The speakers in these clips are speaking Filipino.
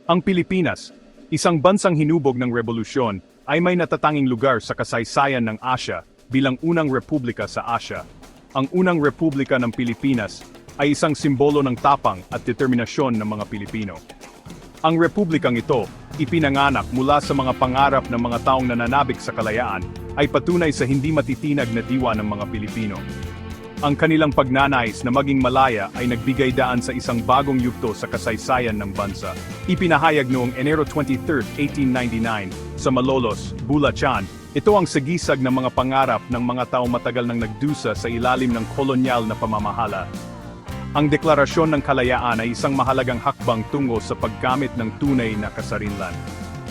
Ang Pilipinas, isang bansang hinubog ng revolusyon, ay may natatanging lugar sa kasaysayan ng Asya bilang unang republika sa Asya. Ang unang republika ng Pilipinas ay isang simbolo ng tapang at determinasyon ng mga Pilipino. Ang republikang ito, ipinanganak mula sa mga pangarap ng mga taong nananabik sa kalayaan, ay patunay sa hindi matitinag na diwa ng mga Pilipino. Ang kanilang pagnanais na maging malaya ay nagbigay daan sa isang bagong yugto sa kasaysayan ng bansa. Ipinahayag noong Enero 23, 1899, sa Malolos, Bulacan. Ito ang sagisag ng mga pangarap ng mga taong matagal nang nagdusa sa ilalim ng kolonyal na pamamahala. Ang Deklarasyon ng Kalayaan ay isang mahalagang hakbang tungo sa paggamit ng tunay na kasarinlan.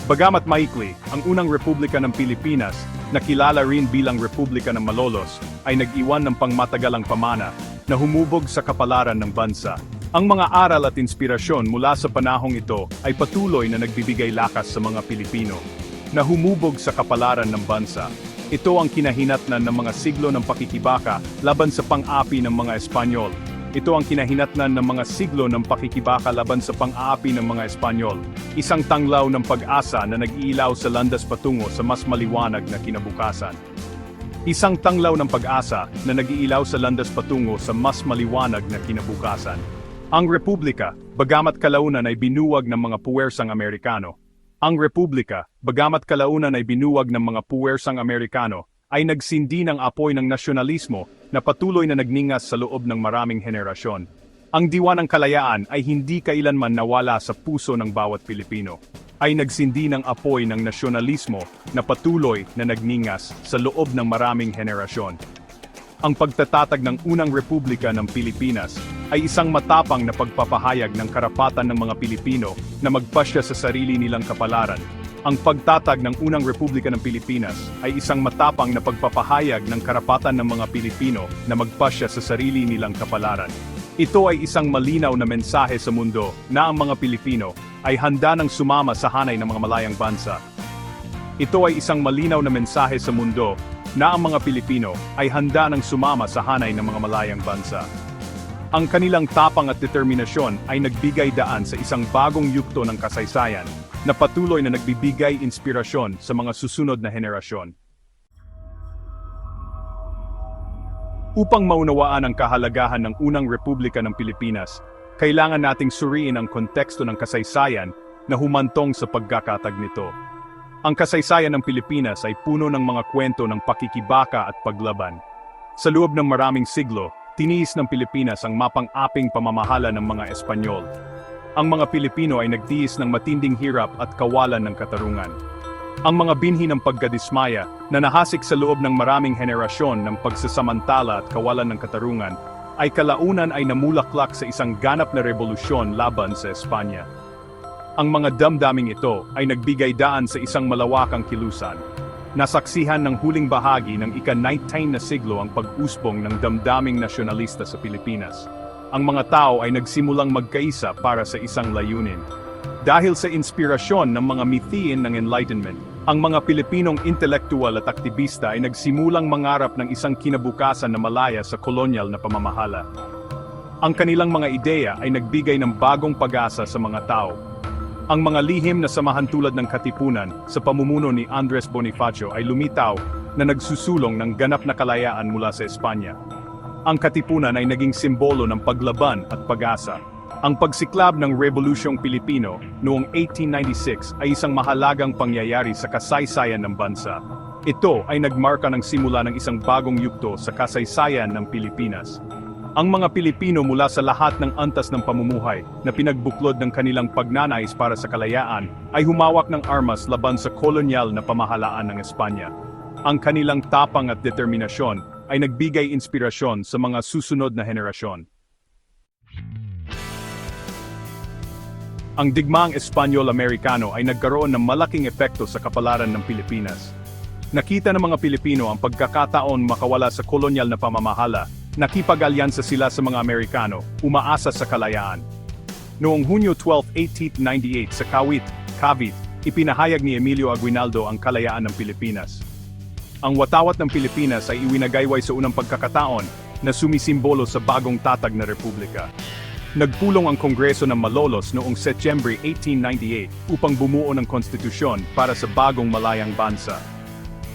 Bagamat maikli, ang unang republika ng Pilipinas, na kilala rin bilang Republika ng Malolos, ay nag-iwan ng pangmatagalang pamana na humubog sa kapalaran ng bansa. Ang mga aral at inspirasyon mula sa panahong ito ay patuloy na nagbibigay lakas sa mga Pilipino na humubog sa kapalaran ng bansa. Ito ang kinahinatnan ng mga siglo ng pakikibaka laban sa pang-api ng mga Espanyol. Ito ang kinahinatnan ng mga siglo ng pakikibaka laban sa pang-aapi ng mga Espanyol. Isang tanglaw ng pag-asa na nag-iilaw sa landas patungo sa mas maliwanag na kinabukasan. Isang tanglaw ng pag-asa na nag-iilaw sa landas patungo sa mas maliwanag na kinabukasan. Ang Republika, bagamat kalaunan ay binuwag ng mga puwersang Amerikano. Ang Republika, bagamat kalaunan ay binuwag ng mga puwersang Amerikano, ay nagsindi ng apoy ng nasyonalismo na patuloy na nagningas sa loob ng maraming henerasyon. Ang diwa ng kalayaan ay hindi kailanman nawala sa puso ng bawat Pilipino. Ay nagsindi ng apoy ng nasyonalismo na patuloy na nagningas sa loob ng maraming henerasyon. Ang pagtatatag ng unang republika ng Pilipinas ay isang matapang na pagpapahayag ng karapatan ng mga Pilipino na magpasya sa sarili nilang kapalaran. Ang pagtatag ng unang republika ng Pilipinas ay isang matapang na pagpapahayag ng karapatan ng mga Pilipino na magpasya sa sarili nilang kapalaran. Ito ay isang malinaw na mensahe sa mundo na ang mga Pilipino ay handa nang sumama sa hanay ng mga malayang bansa. Ito ay isang malinaw na mensahe sa mundo na ang mga Pilipino ay handa nang sumama sa hanay ng mga malayang bansa. Ang kanilang tapang at determinasyon ay nagbigay daan sa isang bagong yugto ng kasaysayan na patuloy na nagbibigay inspirasyon sa mga susunod na henerasyon. Upang maunawaan ang kahalagahan ng unang republika ng Pilipinas, kailangan nating suriin ang konteksto ng kasaysayan na humantong sa pagkakatag nito. Ang kasaysayan ng Pilipinas ay puno ng mga kwento ng pakikibaka at paglaban. Sa loob ng maraming siglo, tiniis ng Pilipinas ang mapang-aping pamamahala ng mga Espanyol. Ang mga Pilipino ay nagtiis ng matinding hirap at kawalan ng katarungan. Ang mga binhi ng pagkadismaya na nahasik sa loob ng maraming henerasyon ng pagsasamantala at kawalan ng katarungan ay kalaunan ay namulaklak sa isang ganap na revolusyon laban sa Espanya. Ang mga damdaming ito ay nagbigay daan sa isang malawakang kilusan. Nasaksihan ng huling bahagi ng ika-19 na siglo ang pag-usbong ng damdaming nasyonalista sa Pilipinas. Ang mga tao ay nagsimulang magkaisa para sa isang layunin. Dahil sa inspirasyon ng mga mithiin ng Enlightenment, ang mga Pilipinong intelektual at aktivista ay nagsimulang mangarap ng isang kinabukasan na malaya sa kolonyal na pamamahala. Ang kanilang mga ideya ay nagbigay ng bagong pag-asa sa mga tao. Ang mga lihim na samahan tulad ng Katipunan sa pamumuno ni Andres Bonifacio ay lumitaw na nagsusulong ng ganap na kalayaan mula sa Espanya. Ang Katipunan ay naging simbolo ng paglaban at pag-asa. Ang pagsiklab ng Rebolusyong Pilipino noong 1896 ay isang mahalagang pangyayari sa kasaysayan ng bansa. Ito ay nagmarka ng simula ng isang bagong yugto sa kasaysayan ng Pilipinas. Ang mga Pilipino mula sa lahat ng antas ng pamumuhay na pinagbuklod ng kanilang pagnanais para sa kalayaan ay humawak ng armas laban sa kolonyal na pamahalaan ng Espanya. Ang kanilang tapang at determinasyon ay nagbigay inspirasyon sa mga susunod na henerasyon. Ang digmaang Espanyol-Amerikano ay nagkaroon ng malaking epekto sa kapalaran ng Pilipinas. Nakita ng mga Pilipino ang pagkakataon makawala sa kolonyal na pamamahala, nakipag-alyansa sila sa mga Amerikano, umaasa sa kalayaan. Noong Hunyo 12, 1898 sa Cavite, ipinahayag ni Emilio Aguinaldo ang kalayaan ng Pilipinas. Ang watawat ng Pilipinas ay iwinagayway sa unang pagkakataon na sumisimbolo sa bagong tatag na republika. Nagpulong ang Kongreso ng Malolos noong Setyembre 1898 upang bumuo ng konstitusyon para sa bagong malayang bansa.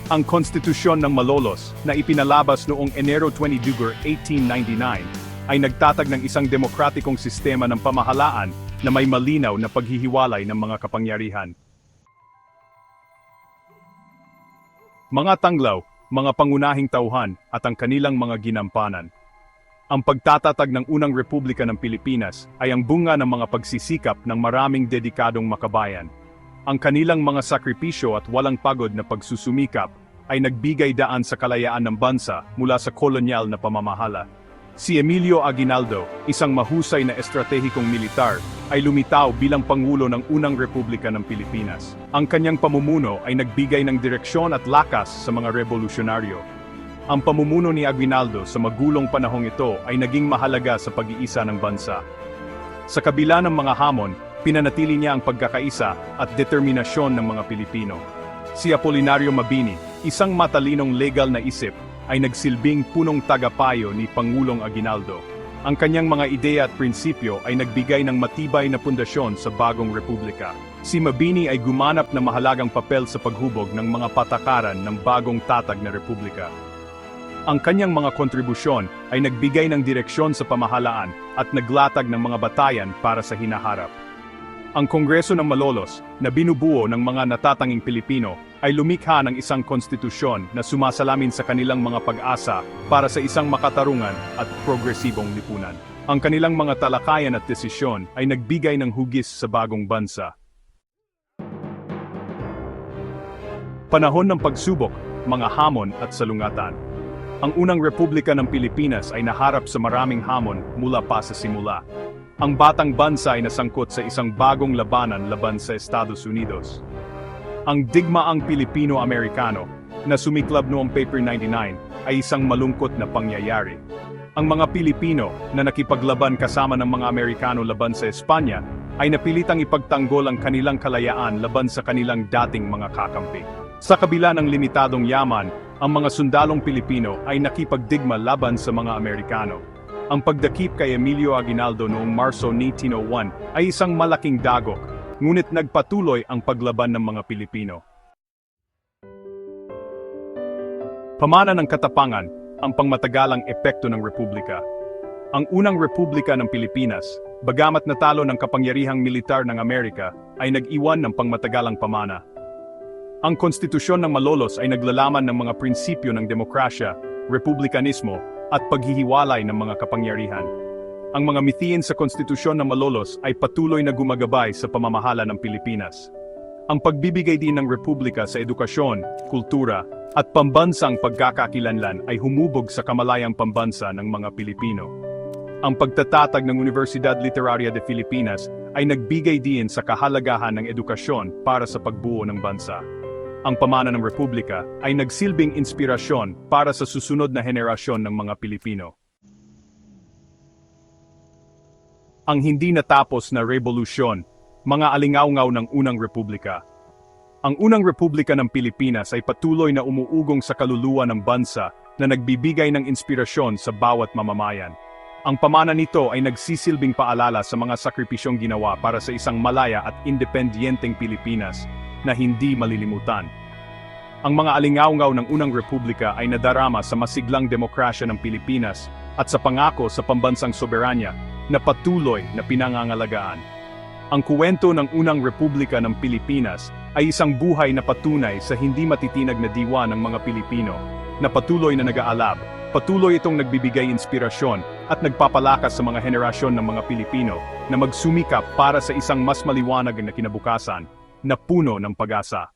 Ang Konstitusyon ng Malolos, na ipinalabas noong Enero 22, 1899, ay nagtatag ng isang demokratikong sistema ng pamahalaan na may malinaw na paghihiwalay ng mga kapangyarihan. Mga tanglaw, mga pangunahing tauhan, at ang kanilang mga ginampanan. Ang pagtatatag ng unang Republika ng Pilipinas ay ang bunga ng mga pagsisikap ng maraming dedikadong makabayan. Ang kanilang mga sakripisyo at walang pagod na pagsusumikap ay nagbigay daan sa kalayaan ng bansa mula sa kolonyal na pamamahala. Si Emilio Aguinaldo, isang mahusay na estratehikong militar, ay lumitaw bilang Pangulo ng unang Republika ng Pilipinas. Ang kanyang pamumuno ay nagbigay ng direksyon at lakas sa mga revolusyonaryo. Ang pamumuno ni Aguinaldo sa magulong panahong ito ay naging mahalaga sa pag-iisa ng bansa. Sa kabila ng mga hamon, pinanatili niya ang pagkakaisa at determinasyon ng mga Pilipino. Si Apolinario Mabini, isang matalinong legal na isip, ay nagsilbing punong tagapayo ni Pangulong Aguinaldo. Ang kanyang mga ideya at prinsipyo ay nagbigay ng matibay na pundasyon sa bagong republika. Si Mabini ay gumanap na mahalagang papel sa paghubog ng mga patakaran ng bagong tatag na republika. Ang kanyang mga kontribusyon ay nagbigay ng direksyon sa pamahalaan at naglatag ng mga batayan para sa hinaharap. Ang Kongreso ng Malolos, na binubuo ng mga natatanging Pilipino, ay lumikha ng isang konstitusyon na sumasalamin sa kanilang mga pag-asa para sa isang makatarungan at progresibong lipunan. Ang kanilang mga talakayan at desisyon ay nagbigay ng hugis sa bagong bansa. Panahon ng pagsubok, mga hamon at salungatan. Ang unang Republika ng Pilipinas ay naharap sa maraming hamon mula pa sa simula. Ang batang bansa ay nasangkot sa isang bagong labanan laban sa Estados Unidos. Ang digmaang Pilipino-Amerikano, na sumiklab noong Paper 99, ay isang malungkot na pangyayari. Ang mga Pilipino na nakipaglaban kasama ng mga Amerikano laban sa Espanya ay napilitang ipagtanggol ang kanilang kalayaan laban sa kanilang dating mga kakampi. Sa kabila ng limitadong yaman, ang mga sundalong Pilipino ay nakipagdigma laban sa mga Amerikano. Ang pagdakip kay Emilio Aguinaldo noong Marso 1901 ay isang malaking dagok, ngunit nagpatuloy ang paglaban ng mga Pilipino. Pamana ng katapangan, ang pangmatagalang epekto ng Republika. Ang unang Republika ng Pilipinas, bagamat natalo ng kapangyarihang militar ng Amerika, ay nag-iwan ng pangmatagalang pamana. Ang konstitusyon ng Malolos ay naglalaman ng mga prinsipyo ng demokrasya, republikanismo, at paghihiwalay ng mga kapangyarihan. Ang mga mithiin sa konstitusyon ng Malolos ay patuloy na gumagabay sa pamamahala ng Pilipinas. Ang pagbibigay din ng republika sa edukasyon, kultura, at pambansang pagkakakilanlan ay humubog sa kamalayang pambansa ng mga Pilipino. Ang pagtatatag ng Universidad Literaria de Filipinas ay nagbigay din sa kahalagahan ng edukasyon para sa pagbuo ng bansa. Ang pamana ng republika ay nagsilbing inspirasyon para sa susunod na henerasyon ng mga Pilipino. Ang hindi natapos na revolusyon, mga alingaw-ngaw ng unang republika. Ang unang republika ng Pilipinas ay patuloy na umuugong sa kaluluwa ng bansa na nagbibigay ng inspirasyon sa bawat mamamayan. Ang pamana nito ay nagsisilbing paalala sa mga sakripisyong ginawa para sa isang malaya at independiyenteng Pilipinas na hindi malilimutan. Ang mga alingaw-ngaw ng unang republika ay nadarama sa masiglang demokrasya ng Pilipinas at sa pangako sa pambansang soberanya na patuloy na pinangangalagaan. Ang kuwento ng unang republika ng Pilipinas ay isang buhay na patunay sa hindi matitinag na diwa ng mga Pilipino, na patuloy na nag-aalab, patuloy itong nagbibigay inspirasyon at nagpapalakas sa mga henerasyon ng mga Pilipino na magsumikap para sa isang mas maliwanag na kinabukasan, na puno ng pag-asa.